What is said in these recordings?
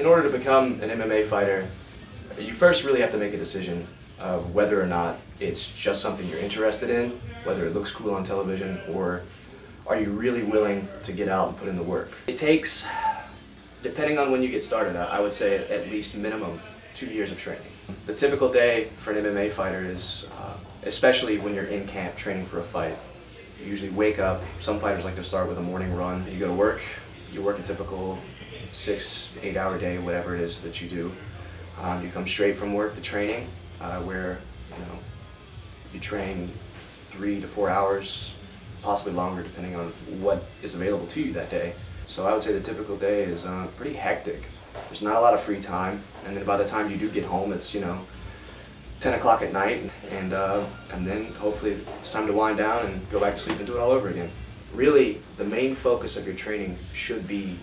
In order to become an MMA fighter, you first really have to make a decision of whether or not it's just something you're interested in, whether it looks cool on television, or are you really willing to get out and put in the work. It takes, depending on when you get started, I would say at least minimum 2 years of training. The typical day for an MMA fighter is, especially when you're in camp training for a fight, you usually wake up. Some fighters like to start with a morning run. You go to work, you work a typical 6-8 hour day, whatever it is that you do. You come straight from work to training, where you train 3 to 4 hours, possibly longer depending on what is available to you that day. So I would say the typical day is pretty hectic. There's not a lot of free time, and then by the time you do get home, it's 10 o'clock at night, and then hopefully it's time to wind down and go back to sleep and do it all over again. Really, the main focus of your training should be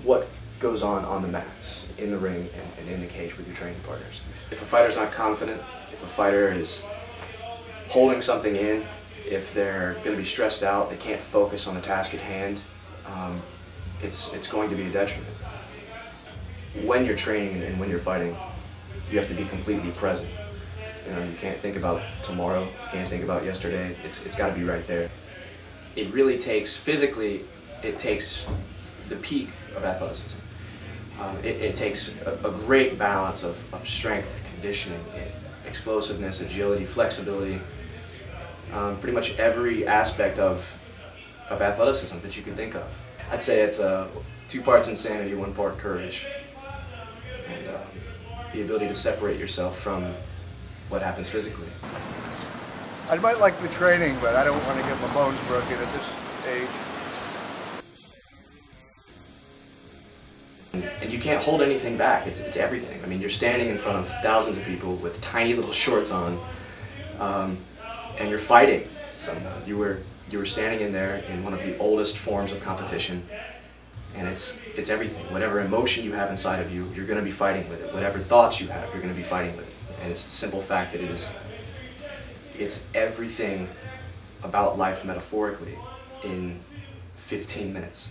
what goes on the mats, in the ring, and in the cage with your training partners. If a fighter's not confident, if a fighter is holding something in, if they're going to be stressed out, they can't focus on the task at hand, it's going to be a detriment. When you're training and when you're fighting, you have to be completely present. You can't think about tomorrow, you can't think about yesterday, it's got to be right there. It really takes, physically, it takes the peak of athleticism. It takes a great balance of strength, conditioning, explosiveness, agility, flexibility, pretty much every aspect of athleticism that you can think of. I'd say it's 2 parts insanity, 1 part courage, and the ability to separate yourself from what happens physically. I might like the training, but I don't want to get my bones broken at this age. And you can't hold anything back. It's everything. I mean, you're standing in front of thousands of people with tiny little shorts on, and you're fighting someone. You were standing in there in one of the oldest forms of competition, and it's everything. Whatever emotion you have inside of you, you're going to be fighting with it. Whatever thoughts you have, you're going to be fighting with it. And it's the simple fact that it's everything about life metaphorically in 15 minutes.